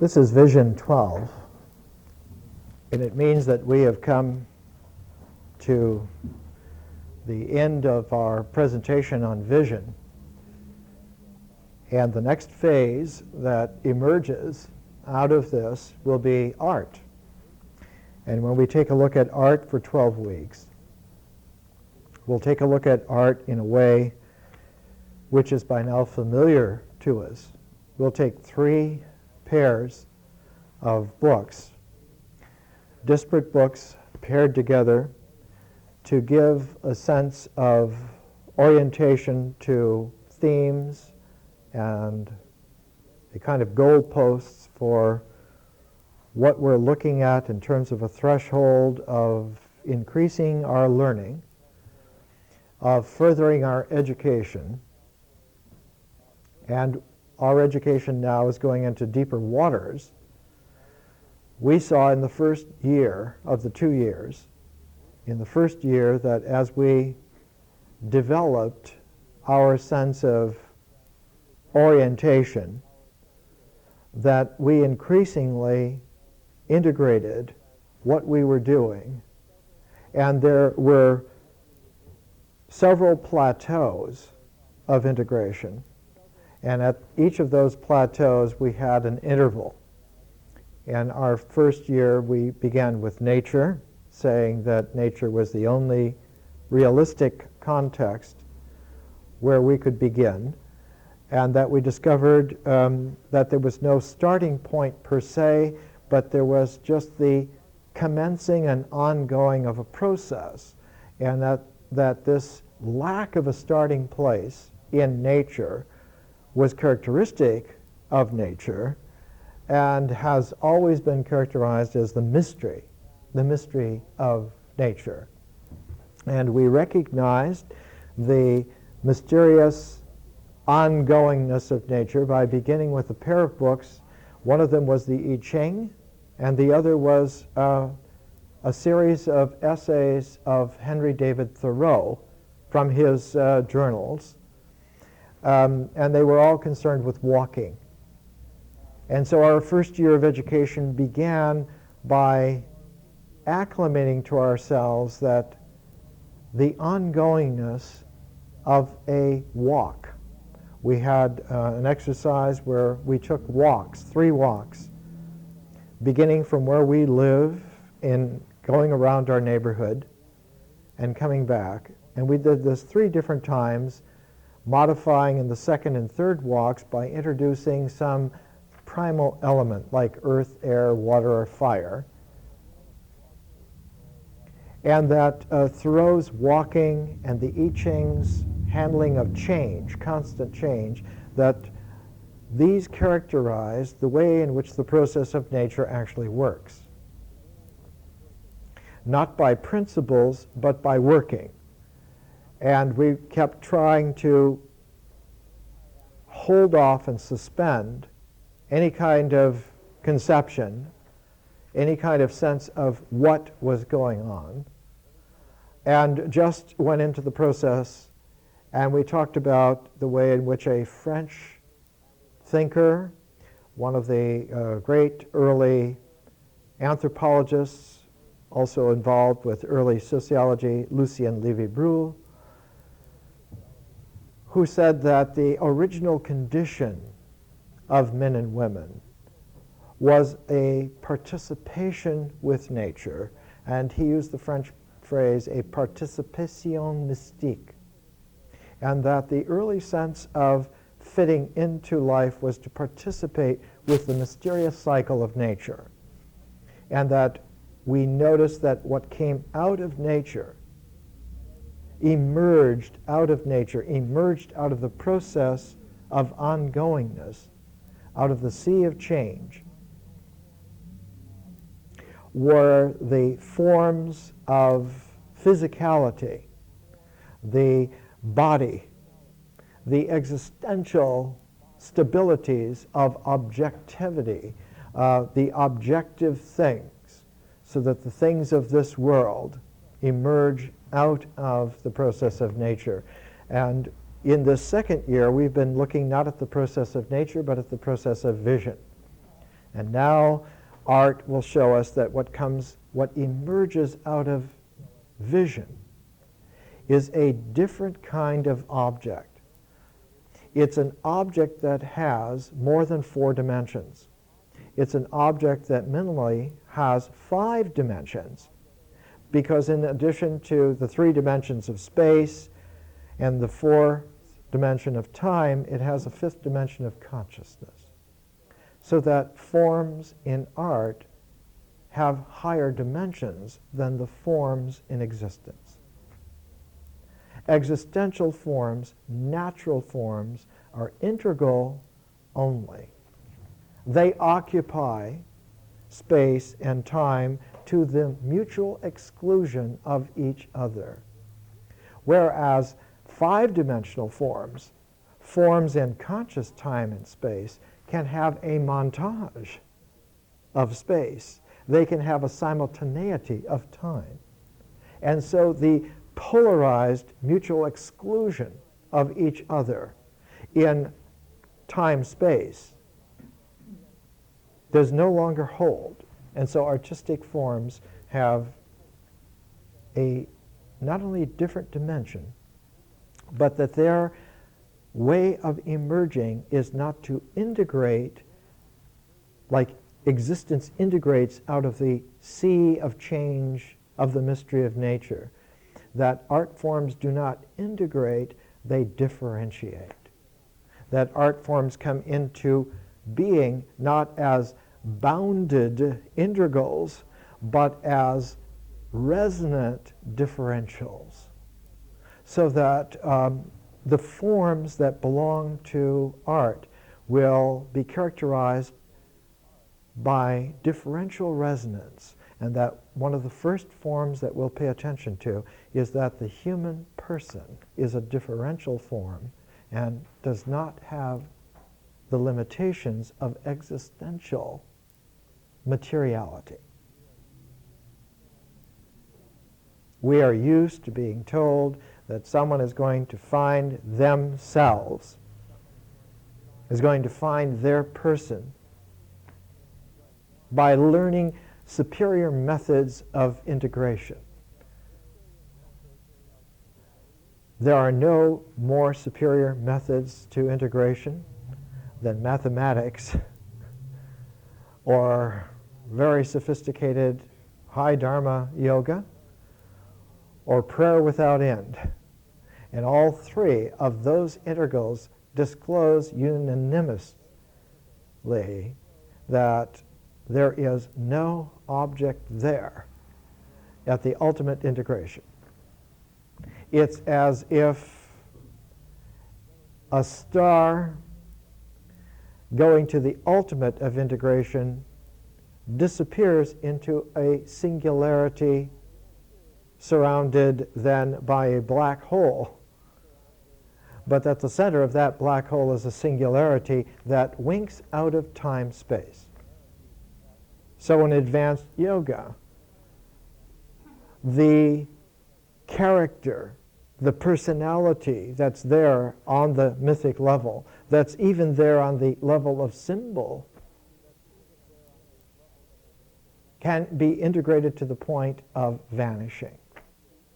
This is Vision 12, and it means that we have come to the end of our presentation on vision. And the next phase that emerges out of this will be art. And when we take a look at art for 12 weeks, we'll take a look at art in a way which is by now familiar to us. We'll take three pairs of books, disparate books paired together to give a sense of orientation to themes and a kind of goalposts for what we're looking at in terms of a threshold of increasing our learning, of furthering our education. And our education now is going into deeper waters. We saw in the first year of the 2 years, in the first year, that as we developed our sense of orientation, that we increasingly integrated what we were doing. And there were several plateaus of integration. And at each of those plateaus, we had an interval. In our first year, we began with nature, saying that nature was the only realistic context where we could begin, and that we discovered that there was no starting point per se, but there was just the commencing and ongoing of a process, and that this lack of a starting place in nature was characteristic of nature and has always been characterized as the mystery of nature. And we recognized the mysterious ongoingness of nature by beginning with a pair of books. One of them was the I Ching, and the other was a series of essays of Henry David Thoreau from his journals. And they were all concerned with walking. And so our first year of education began by acclimating to ourselves that the ongoingness of a walk. We had an exercise where we took walks, 3 walks, beginning from where we live in going around our neighborhood and coming back. And we did this 3 different times, modifying in the second and third walks by introducing some primal element like earth, air, water, or fire. And that Thoreau's walking and the I Ching's handling of change, constant change, that these characterize the way in which the process of nature actually works. Not by principles, but by working. And we kept trying to hold off and suspend any kind of conception, any kind of sense of what was going on, and just went into the process. And we talked about the way in which a French thinker, one of the great early anthropologists, also involved with early sociology, Lucien Levy-Bruhl, who said that the original condition of men and women was a participation with nature, and he used the French phrase, a participation mystique, and that the early sense of fitting into life was to participate with the mysterious cycle of nature, and that we noticed that what came out of nature emerged out of nature, emerged out of the process of ongoingness, out of the sea of change, were the forms of physicality, the body, the existential stabilities of objectivity, the objective things, so that the things of this world emerge out of the process of nature. And in this second year, we've been looking not at the process of nature, but at the process of vision. And now art will show us that what emerges out of vision is a different kind of object. It's an object that has more than 4 dimensions. It's an object that minimally has 5 dimensions, because in addition to the 3 dimensions of space and the 4th dimension of time, it has a 5th dimension of consciousness. So that forms in art have higher dimensions than the forms in existence. Existential forms, natural forms, are integral only. They occupy space and time to the mutual exclusion of each other. Whereas 5-dimensional forms, forms in conscious time and space, can have a montage of space. They can have a simultaneity of time. And so the polarized mutual exclusion of each other in time-space does no longer hold. And so artistic forms have a not only a different dimension, but that their way of emerging is not to integrate like existence integrates out of the sea of change of the mystery of nature. That art forms do not integrate, they differentiate. That art forms come into being not as bounded integrals, but as resonant differentials. So that the forms that belong to art will be characterized by differential resonance, and that one of the first forms that we'll pay attention to is that the human person is a differential form and does not have the limitations of existential materiality. We are used to being told that someone is going to find themselves, is going to find their person by learning superior methods of integration. There are no more superior methods to integration than mathematics or very sophisticated high dharma yoga or prayer without end. And all 3 of those integrals disclose unanimously that there is no object there at the ultimate integration. It's as if a star going to the ultimate of integration disappears into a singularity surrounded then by a black hole. But at the center of that black hole is a singularity that winks out of time-space. So in advanced yoga, the character, the personality that's there on the mythic level, that's even there on the level of symbol, can be integrated to the point of vanishing.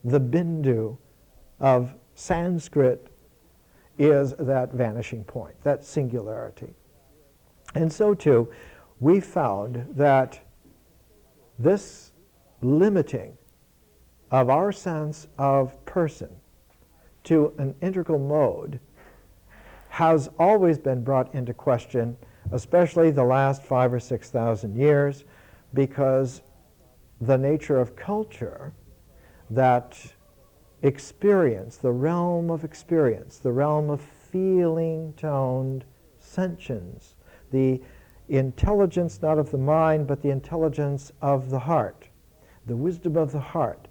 The bindu of Sanskrit is that vanishing point, that singularity. And so too, we found that this limiting of our sense of person to an integral mode has always been brought into question, especially the last 5,000 or 6,000 years, because the nature of culture, that experience, the realm of experience, the realm of feeling-toned sentience, the intelligence not of the mind, but the intelligence of the heart, the wisdom of the heart,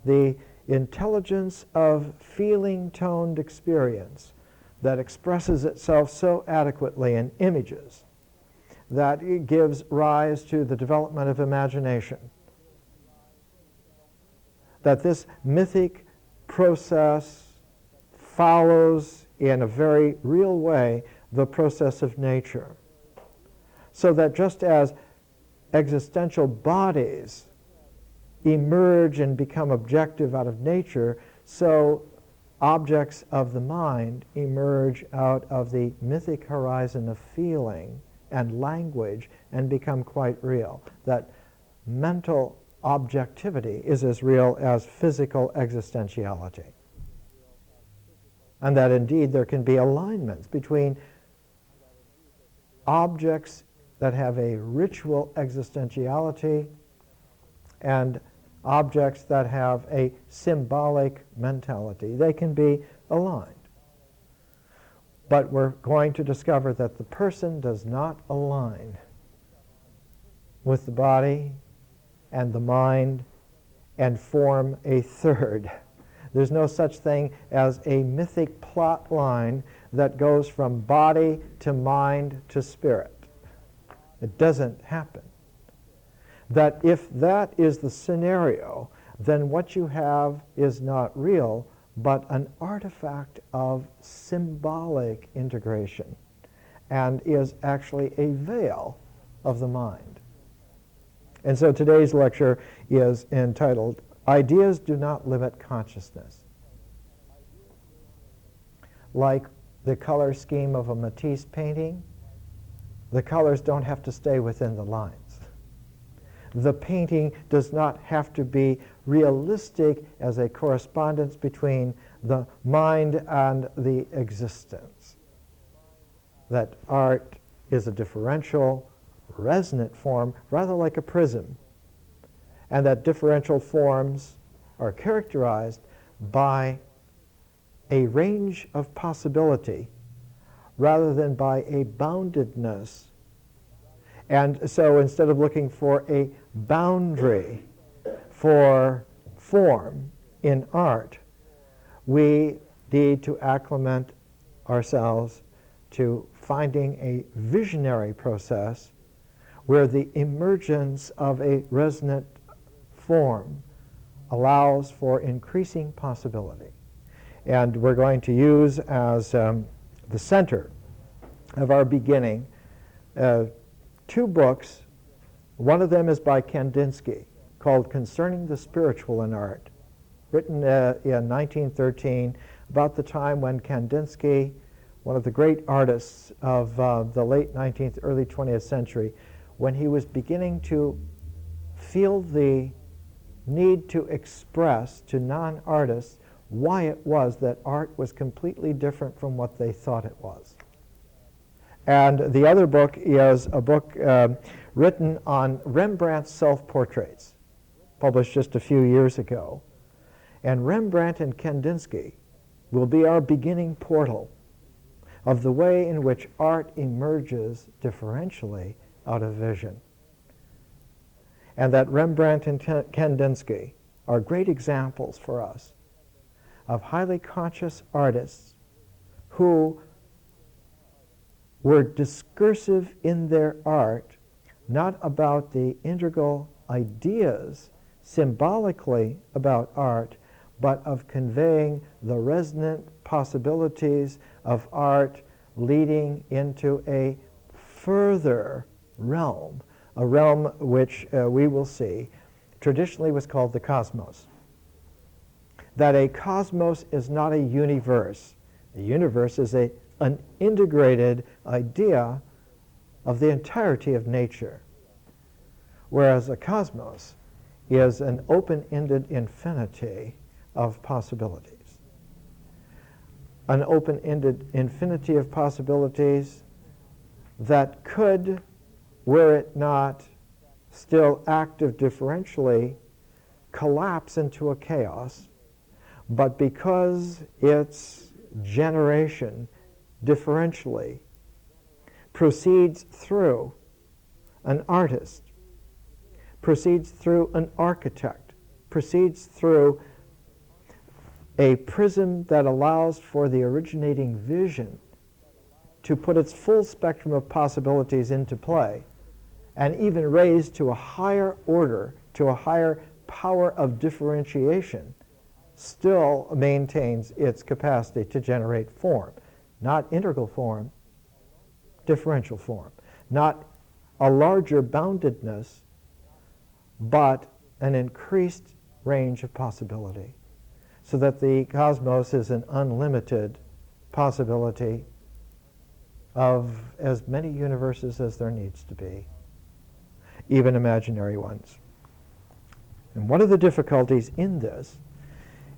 the intelligence of feeling-toned experience that expresses itself so adequately in images that it gives rise to the development of imagination. That this mythic process follows in a very real way the process of nature. So that just as existential bodies emerge and become objective out of nature, so objects of the mind emerge out of the mythic horizon of feeling and language and become quite real. That mental objectivity is as real as physical existentiality. And that indeed there can be alignments between objects that have a ritual existentiality and objects that have a symbolic mentality. They can be aligned. But we're going to discover that the person does not align with the body and the mind and form a third. There's no such thing as a mythic plot line that goes from body to mind to spirit. It doesn't happen. That if that is the scenario, then what you have is not real, but an artifact of symbolic integration, and is actually a veil of the mind. And so today's lecture is entitled, Ideas Do Not Limit Consciousness. Like the color scheme of a Matisse painting, the colors don't have to stay within the lines. The painting does not have to be realistic as a correspondence between the mind and the existence. That art is a differential, resonant form, rather like a prism, and that differential forms are characterized by a range of possibility rather than by a boundedness. And so instead of looking for a boundary for form in art, we need to acclimate ourselves to finding a visionary process where the emergence of a resonant form allows for increasing possibility. And we're going to use as the center of our beginning two books. One of them is by Kandinsky, called Concerning the Spiritual in Art, written in 1913, about the time when Kandinsky, one of the great artists of the late 19th, early 20th century, when he was beginning to feel the need to express to non-artists why it was that art was completely different from what they thought it was. And the other book is a book written on Rembrandt's self-portraits, published just a few years ago. And Rembrandt and Kandinsky will be our beginning portal of the way in which art emerges differentially out of vision. And that Rembrandt and Kandinsky are great examples for us of highly conscious artists who were discursive in their art, not about the integral ideas symbolically about art, but of conveying the resonant possibilities of art leading into a further realm, a realm which we will see traditionally was called the cosmos. That a cosmos is not a universe. A universe is an integrated idea of the entirety of nature, whereas a cosmos is an open-ended infinity of possibilities. An open-ended infinity of possibilities that could, were it not still active differentially, collapse into a chaos, but because its generation differentially proceeds through an artist, proceeds through an architect, proceeds through a prism that allows for the originating vision to put its full spectrum of possibilities into play, and even raised to a higher order, to a higher power of differentiation, still maintains its capacity to generate form. Not integral form, differential form. Not a larger boundedness, but an increased range of possibility, so that the cosmos is an unlimited possibility of as many universes as there needs to be, even imaginary ones. And one of the difficulties in this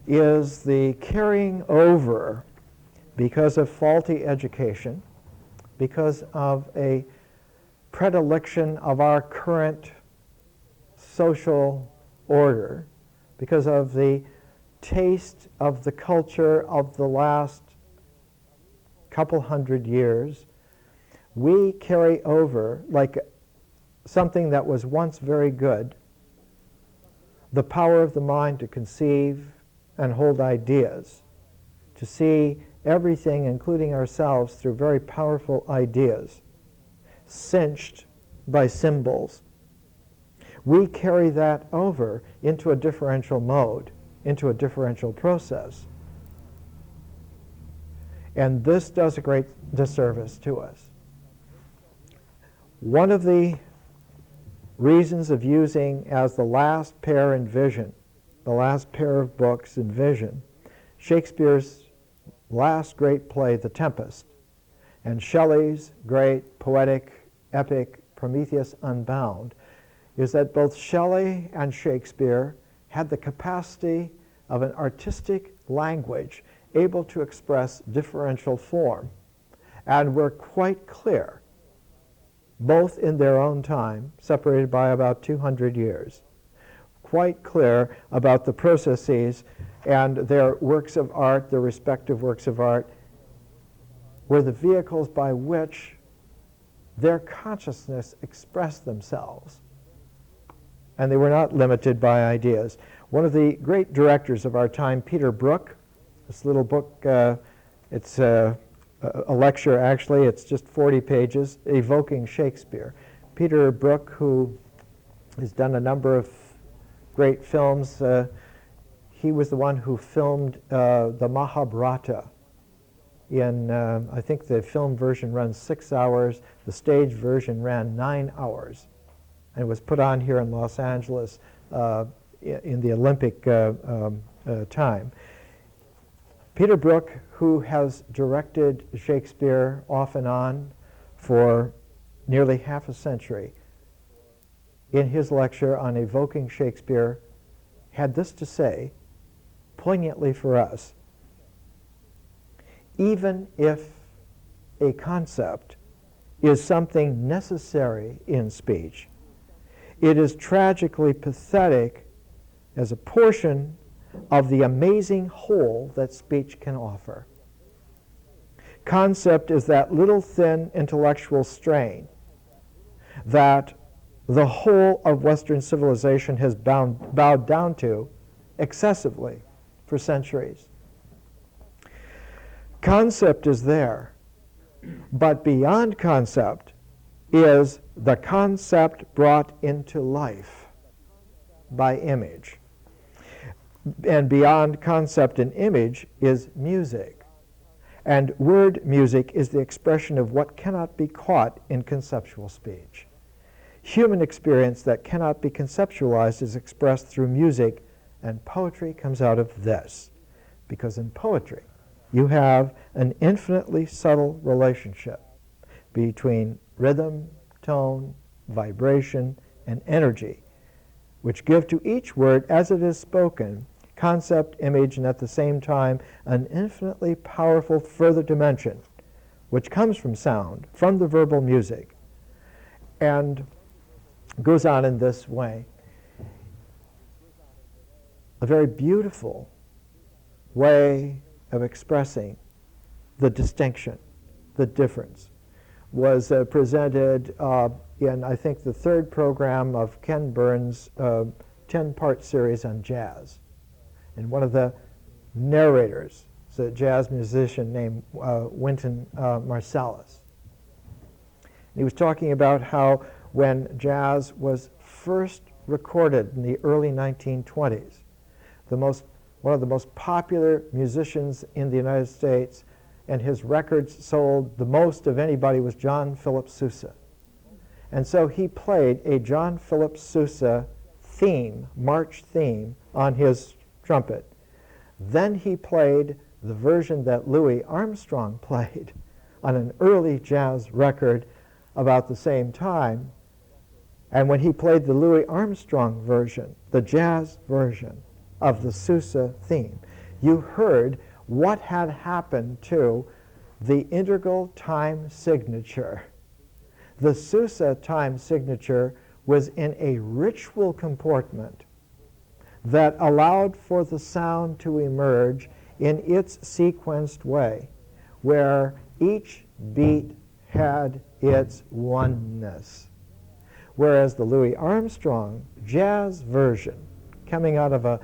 is the carrying over, because of faulty education, because of a predilection of our current social order, because of the taste of the culture of the last couple hundred years, we carry over, like something that was once very good, the power of the mind to conceive and hold ideas, to see everything, including ourselves, through very powerful ideas, cinched by symbols. We carry that over into a differential mode, into a differential process. And this does a great disservice to us. One of the reasons of using as the last pair in Vision, the last pair of books in Vision, Shakespeare's last great play, The Tempest, and Shelley's great poetic epic, Prometheus Unbound, is that both Shelley and Shakespeare had the capacity of an artistic language able to express differential form, and were quite clear, both in their own time, separated by about 200 years, quite clear about the processes, and their works of art, their respective works of art, were the vehicles by which their consciousness expressed themselves. And they were not limited by ideas. One of the great directors of our time, Peter Brook, this little book, it's a lecture actually, it's just 40 pages, Evoking Shakespeare. Peter Brook, who has done a number of great films, he was the one who filmed the Mahabharata. I think the film version runs 6 hours, the stage version ran 9 hours, and it was put on here in Los Angeles in the Olympic time. Peter Brook, who has directed Shakespeare off and on for nearly half a century, in his lecture on Evoking Shakespeare, had this to say, poignantly for us: even if a concept is something necessary in speech, it is tragically pathetic as a portion of the amazing whole that speech can offer. Concept is that little thin intellectual strain that the whole of Western civilization has bowed down to excessively for centuries. Concept is there, but beyond concept is the concept brought into life by image. And beyond concept and image is music. And word music is the expression of what cannot be caught in conceptual speech. Human experience that cannot be conceptualized is expressed through music, and poetry comes out of this. Because in poetry, you have an infinitely subtle relationship between rhythm, tone, vibration, and energy, which give to each word as it is spoken concept, image, and at the same time an infinitely powerful further dimension, which comes from sound, from the verbal music, and goes on in this way. A very beautiful way of expressing the distinction, the difference, was presented in, I think, the third program of Ken Burns' 10-part series on jazz. And one of the narrators is a jazz musician named Wynton Marsalis. He was talking about how when jazz was first recorded in the early 1920s, one of the most popular musicians in the United States, and his records sold the most of anybody, was John Philip Sousa. And so he played a John Philip Sousa theme, march theme, on his trumpet. Then he played the version that Louis Armstrong played on an early jazz record about the same time. And when he played the Louis Armstrong version, the jazz version of the Sousa theme, you heard what had happened to the integral time signature. The Sousa time signature was in a ritual comportment that allowed for the sound to emerge in its sequenced way, where each beat had its oneness. Whereas the Louis Armstrong jazz version, coming out of a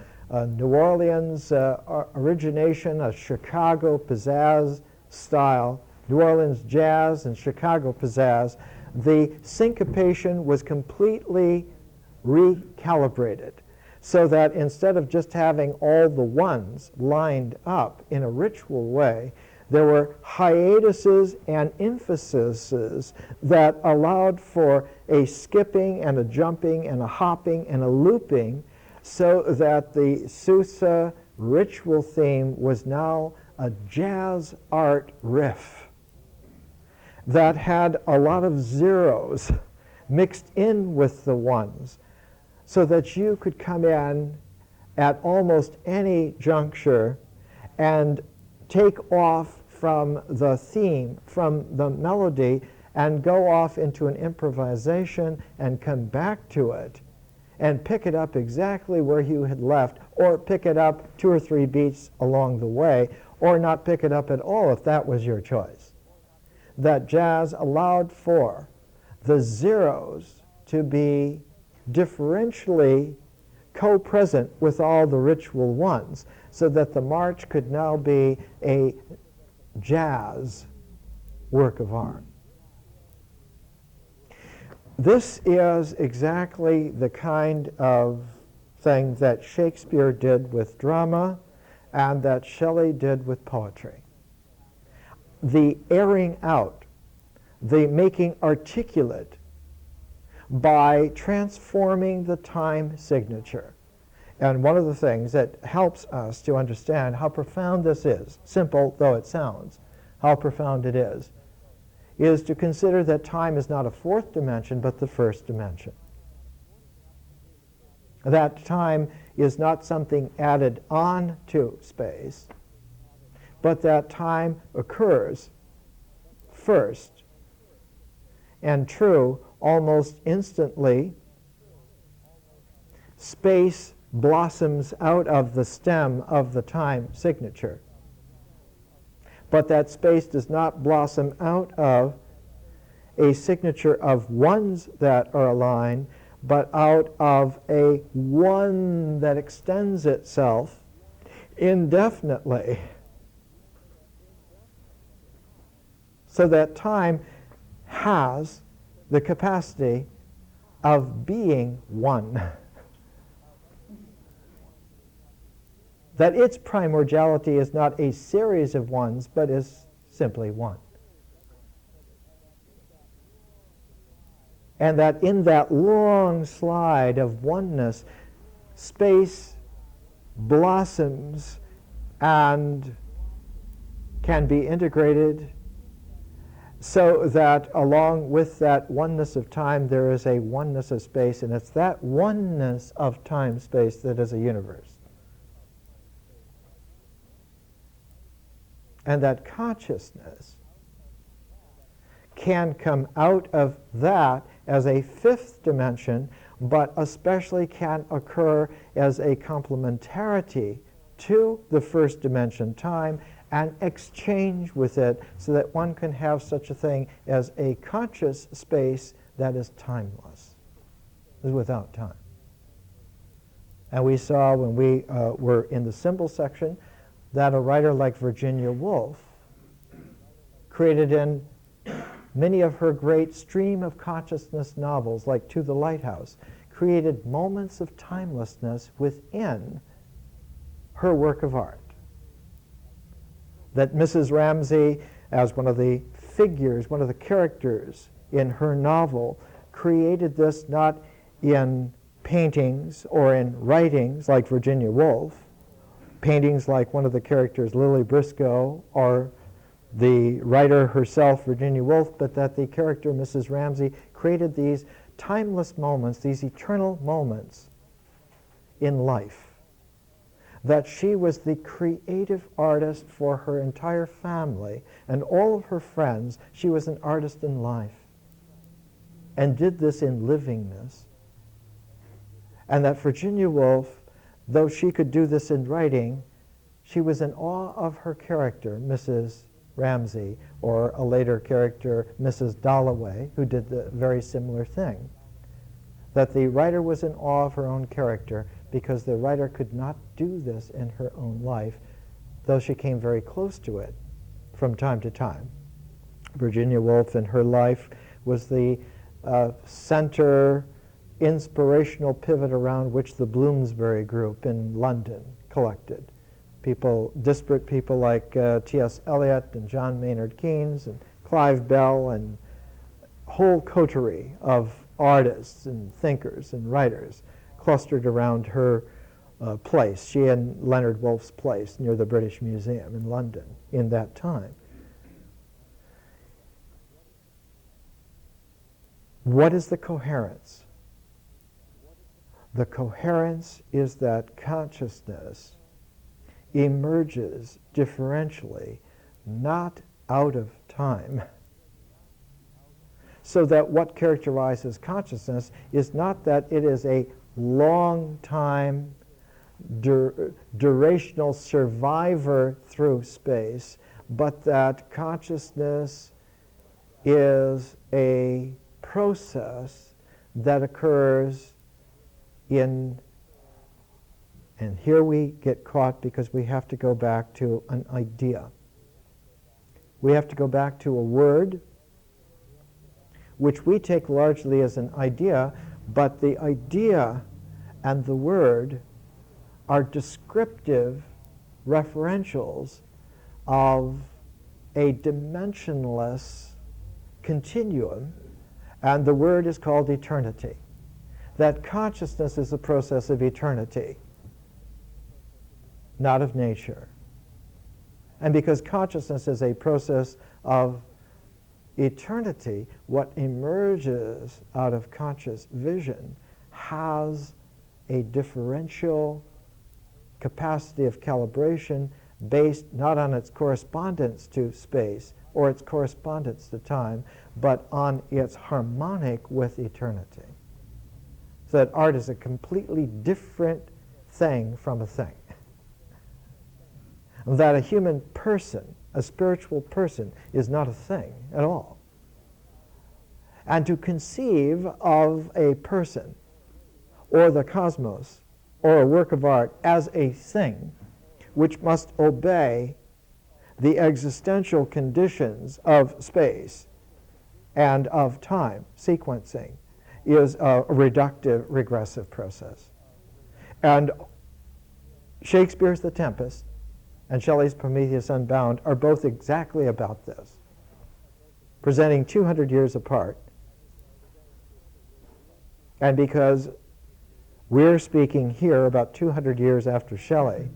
New Orleans origination, a Chicago pizzazz style, New Orleans jazz and Chicago pizzazz, the syncopation was completely recalibrated, so that instead of just having all the ones lined up in a ritual way, there were hiatuses and emphases that allowed for a skipping and a jumping and a hopping and a looping, so that the Sousa ritual theme was now a jazz art riff that had a lot of zeros mixed in with the ones, so that you could come in at almost any juncture and take off from the theme, from the melody, and go off into an improvisation and come back to it and pick it up exactly where you had left, or pick it up 2 or 3 beats along the way, or not pick it up at all if that was your choice. That jazz allowed for the zeros to be differentially co-present with all the ritual ones, so that the march could now be a jazz work of art. This is exactly the kind of thing that Shakespeare did with drama and that Shelley did with poetry. The airing out, the making articulate by transforming the time signature. And one of the things that helps us to understand how profound this is, simple though it sounds, how profound it is to consider that time is not a 4th dimension, but the 1st dimension. That time is not something added on to space, but that time occurs first, and true, almost instantly, space blossoms out of the stem of the time signature. But that space does not blossom out of a signature of ones that are aligned, but out of a one that extends itself indefinitely. So that time has the capacity of being one. That its primordiality is not a series of ones, but is simply one. And that in that long slide of oneness, space blossoms and can be integrated, so that along with that oneness of time, there is a oneness of space, and it's that oneness of time-space that is a universe. And that consciousness can come out of that as a 5th dimension, but especially can occur as a complementarity to the 1st dimension time and exchange with it, so that one can have such a thing as a conscious space that is timeless, is without time. And we saw when we were in the symbol section that a writer like Virginia Woolf created in many of her great stream of consciousness novels, like To the Lighthouse, created moments of timelessness within her work of art. That Mrs. Ramsay, as one of the figures, one of the characters in her novel, created this not in paintings or in writings like Virginia Woolf, paintings like one of the characters, Lily Briscoe, or the writer herself, Virginia Woolf, but that the character, Mrs. Ramsay, created these timeless moments, these eternal moments in life. That she was the creative artist for her entire family and all of her friends. She was an artist in life and did this in livingness. And that Virginia Woolf, though she could do this in writing, she was in awe of her character, Mrs. Ramsay, or a later character, Mrs. Dalloway, who did the very similar thing. That the writer was in awe of her own character because the writer could not do this in her own life, though she came very close to it from time to time. Virginia Woolf in her life was the center inspirational pivot around which the Bloomsbury group in London collected. People, disparate people like T.S. Eliot and John Maynard Keynes and Clive Bell and whole coterie of artists and thinkers and writers clustered around her place, she and Leonard Woolf's place near the British Museum in London in that time. What is the coherence? The coherence is that consciousness emerges differentially, not out of time. So that what characterizes consciousness is not that it is a long time durational survivor through space, but that consciousness is a process that occurs in, and here we get caught because we have to go back to an idea. We have to go back to a word, which we take largely as an idea, but the idea and the word are descriptive referentials of a dimensionless continuum, and the word is called eternity. That consciousness is a process of eternity, not of nature. And because consciousness is a process of eternity, what emerges out of conscious vision has a differential capacity of calibration based not on its correspondence to space or its correspondence to time, but on its harmonic with eternity. So that art is a completely different thing from a thing. That a human person, a spiritual person, is not a thing at all. And to conceive of a person or the cosmos or a work of art as a thing which must obey the existential conditions of space and of time, sequencing, is a reductive, regressive process. And Shakespeare's The Tempest and Shelley's Prometheus Unbound are both exactly about this, presenting 200 years apart. And because we're speaking here about 200 years after Shelley,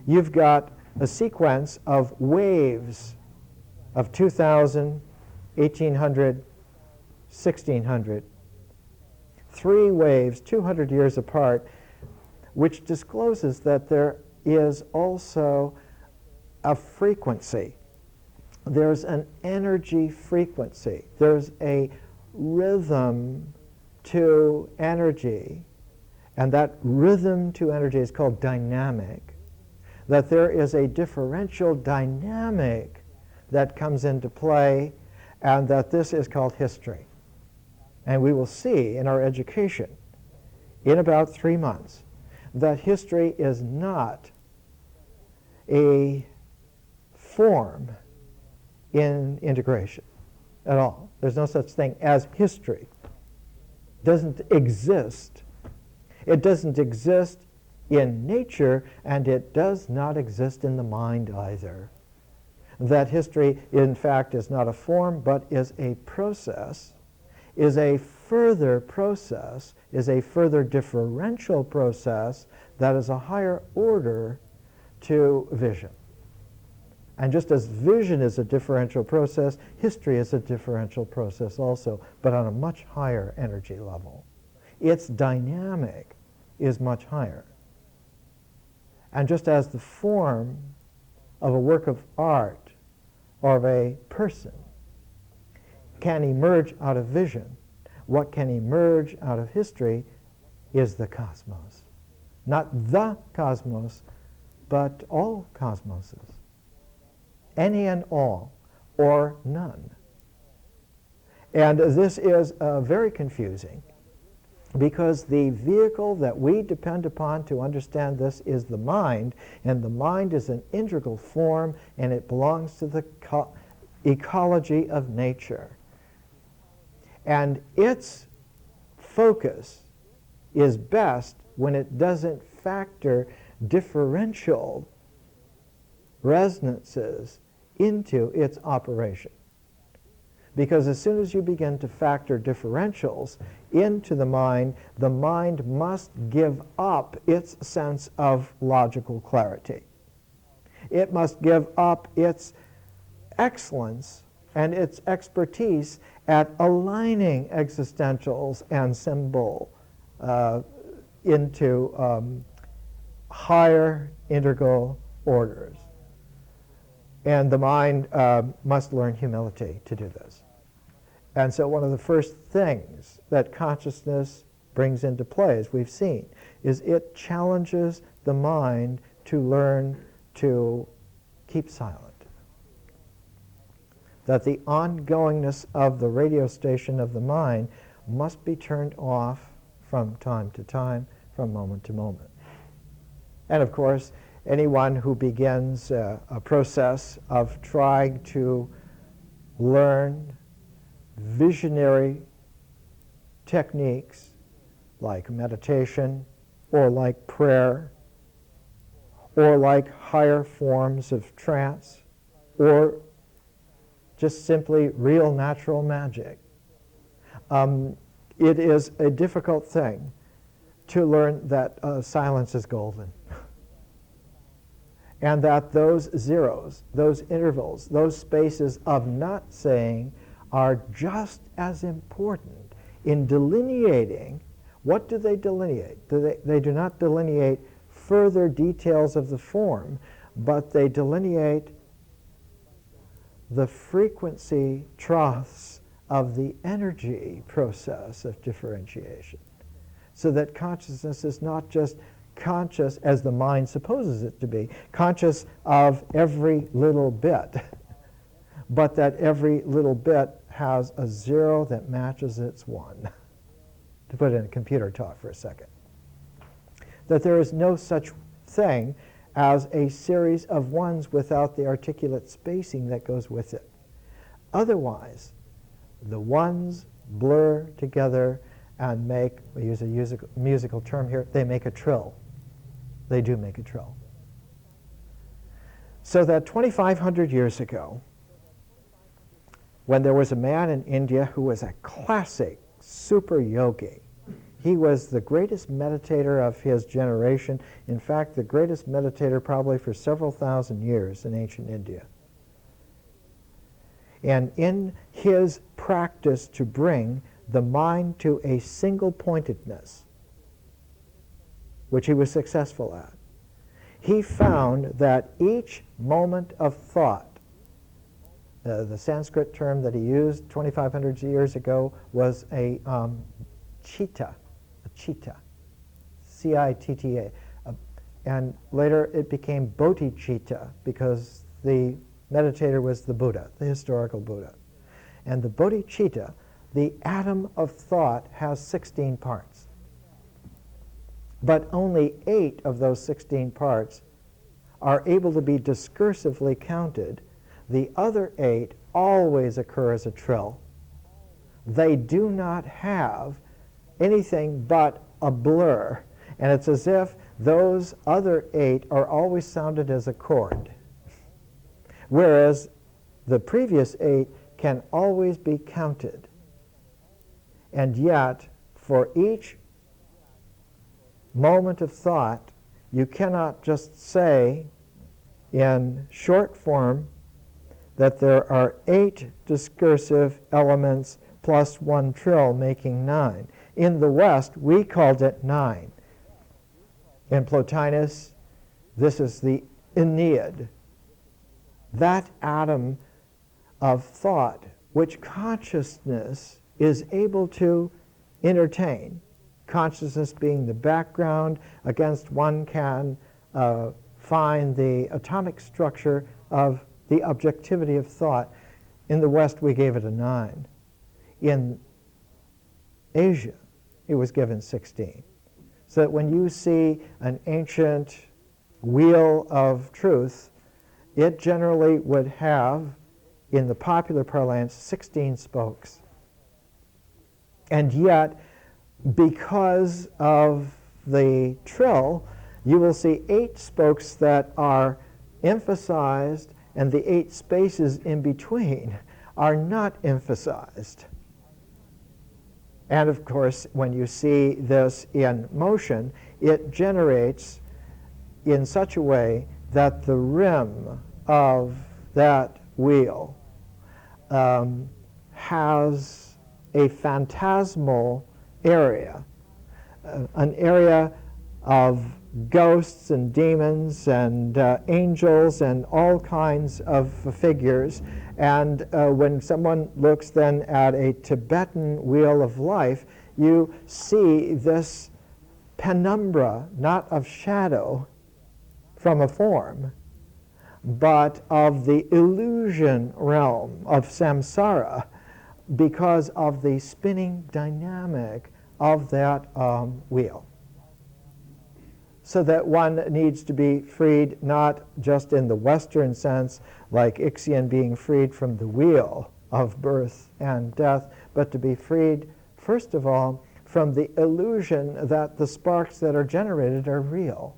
you've got a sequence of waves of 2000, 1800, 1600. 3 waves, 200 years apart, which discloses that there is also a frequency. There's an energy frequency. There's a rhythm to energy, and that rhythm to energy is called dynamic. That there is a differential dynamic that comes into play, and that this is called history. And we will see in our education in about 3 months that history is not a form in integration at all. There's no such thing as history. It doesn't exist. It doesn't exist in nature, and it does not exist in the mind either. That history, in fact, is not a form, but is a process is a further process, is a further differential process that is a higher order to vision. And just as vision is a differential process, history is a differential process also, but on a much higher energy level. Its dynamic is much higher. And just as the form of a work of art or of a person can emerge out of vision, what can emerge out of history is the cosmos. Not the cosmos, but all cosmoses. Any and all, or none. And this is very confusing, because the vehicle that we depend upon to understand this is the mind, and the mind is an integral form, and it belongs to the ecology of nature. And its focus is best when it doesn't factor differential resonances into its operation. Because as soon as you begin to factor differentials into the mind must give up its sense of logical clarity. It must give up its excellence and its expertise at aligning existentials and symbol into higher integral orders. And the mind must learn humility to do this. And so one of the first things that consciousness brings into play, as we've seen, is it challenges the mind to learn to keep silent. That the ongoingness of the radio station of the mind must be turned off from time to time, from moment to moment. And of course, anyone who begins a process of trying to learn visionary techniques like meditation or like prayer or like higher forms of trance or just simply real natural magic, it is a difficult thing to learn that silence is golden. And that those zeros, those intervals, those spaces of not saying are just as important in delineating. What do they delineate? They do not delineate further details of the form, but they delineate the frequency troughs of the energy process of differentiation. So that consciousness is not just conscious, as the mind supposes it to be, conscious of every little bit, but that every little bit has a zero that matches its one, to put it in computer talk for a second. That there is no such thing as a series of ones without the articulate spacing that goes with it. Otherwise, the ones blur together and make, we use a musical term here, they make a trill. They do make a trill. So that 2,500 years ago, when there was a man in India who was a classic super yogi, he was the greatest meditator of his generation, in fact, the greatest meditator probably for several thousand years in ancient India. And in his practice to bring the mind to a single pointedness, which he was successful at, he found that each moment of thought, the Sanskrit term that he used 2,500 years ago was a citta, C-I-T-T-A. And later it became bodhicitta because the meditator was the Buddha, the historical Buddha. And the bodhicitta, the atom of thought, has 16 parts. But only 8 of those 16 parts are able to be discursively counted. The other 8 always occur as a trill. They do not have anything but a blur. And it's as if those other 8 are always sounded as a chord. Whereas the previous 8 can always be counted. And yet, for each moment of thought, you cannot just say in short form that there are 8 discursive elements plus 1 trill, making 9. In the West, we called it 9. In Plotinus, this is the Aeneid, that atom of thought which consciousness is able to entertain. Consciousness being the background against one can find the atomic structure of the objectivity of thought. In the West, we gave it a 9. In Asia, it was given 16. So that when you see an ancient wheel of truth, it generally would have, in the popular parlance, 16 spokes. And yet, because of the trill, you will see 8 spokes that are emphasized, and the 8 spaces in between are not emphasized. And of course, when you see this in motion, it generates in such a way that the rim of that wheel has a phantasmal area, an area of ghosts and demons and angels and all kinds of figures. And when someone looks then at a Tibetan wheel of life, you see this penumbra, not of shadow from a form, but of the illusion realm of samsara, because of the spinning dynamic of that wheel. So that one needs to be freed not just in the Western sense, like Ixion being freed from the wheel of birth and death, but to be freed, first of all, from the illusion that the sparks that are generated are real,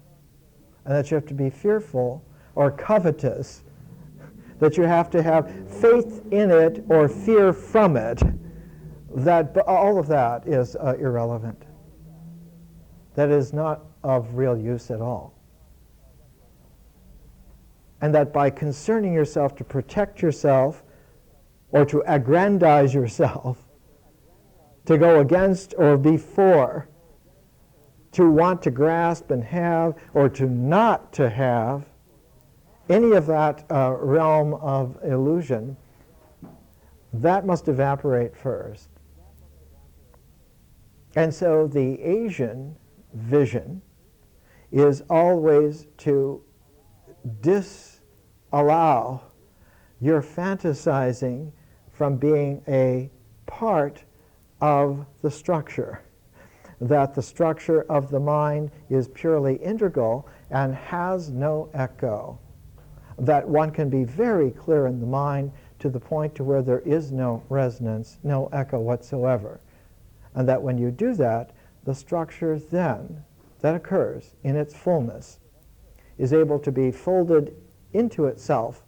and that you have to be fearful or covetous, that you have to have faith in it or fear from it, that all of that is irrelevant. That is not of real use at all. And that by concerning yourself to protect yourself or to aggrandize yourself, to go against or before, to want to grasp and have or to not to have, any of that realm of illusion, that must evaporate first. And so the Asian vision is always to disallow your fantasizing from being a part of the structure, that the structure of the mind is purely integral and has no echo, that one can be very clear in the mind to the point to where there is no resonance, no echo whatsoever, and that when you do that, the structure then that occurs in its fullness is able to be folded into itself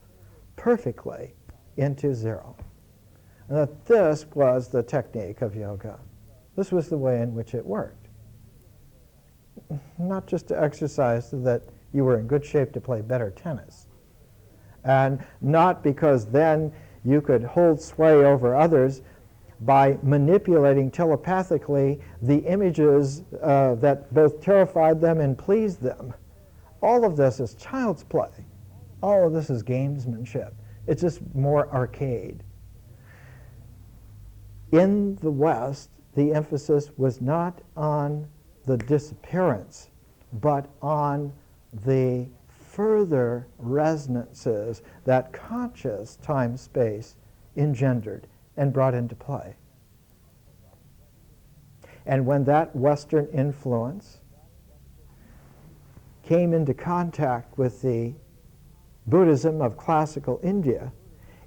perfectly into zero. And that this was the technique of yoga. This was the way in which it worked. Not just to exercise so that you were in good shape to play better tennis, and not because then you could hold sway over others by manipulating telepathically the images that both terrified them and pleased them. All of this is child's play. All of this is gamesmanship. It's just more arcade. In the West, the emphasis was not on the disappearance, but on the further resonances that conscious time-space engendered and brought into play. And when that Western influence came into contact with the Buddhism of classical India,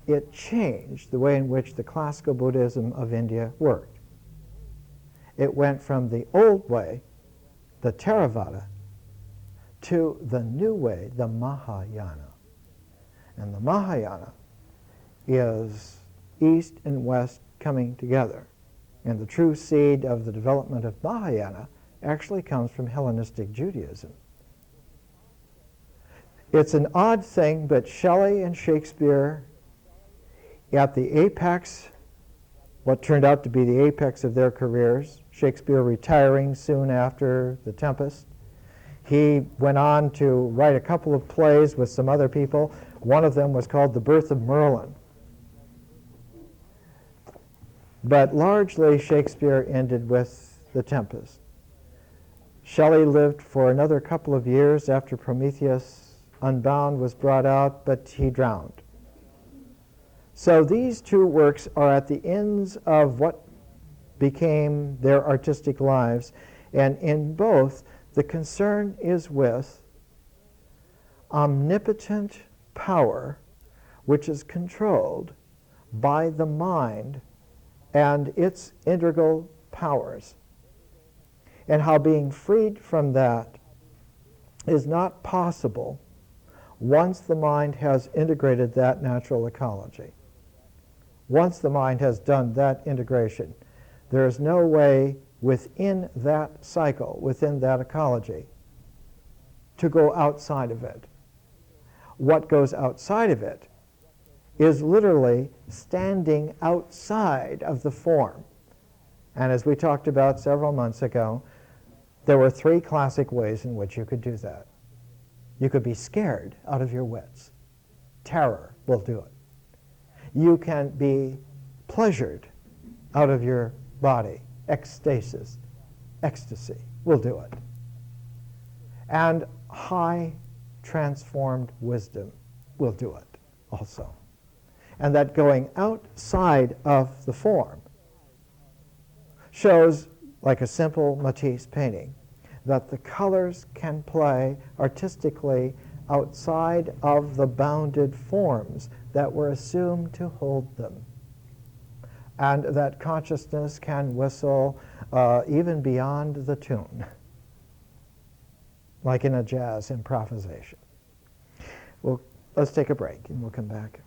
it changed the way in which the classical Buddhism of India worked. It went from the old way, the Theravada, to the new way, the Mahayana. And the Mahayana is East and West coming together. And the true seed of the development of Mahayana actually comes from Hellenistic Judaism. It's an odd thing, but Shelley and Shakespeare, at the apex, what turned out to be the apex of their careers, Shakespeare retiring soon after The Tempest, he went on to write a couple of plays with some other people. One of them was called The Birth of Merlin. But largely, Shakespeare ended with The Tempest. Shelley lived for another couple of years after Prometheus Unbound was brought out, but he drowned. So these two works are at the ends of what became their artistic lives, and in both, the concern is with omnipotent power, which is controlled by the mind and its integral powers, and how being freed from that is not possible once the mind has integrated that natural ecology. Once the mind has done that integration, there is no way within that cycle, within that ecology, to go outside of it. What goes outside of it is literally standing outside of the form. And as we talked about several months ago, there were three classic ways in which you could do that. You could be scared out of your wits. Terror will do it. You can be pleasured out of your body. Ecstasis, ecstasy will do it. And high transformed wisdom will do it also. And that going outside of the form shows, like a simple Matisse painting, that the colors can play artistically outside of the bounded forms that were assumed to hold them. And that consciousness can whistle even beyond the tune, like in a jazz improvisation. Well, let's take a break and we'll come back.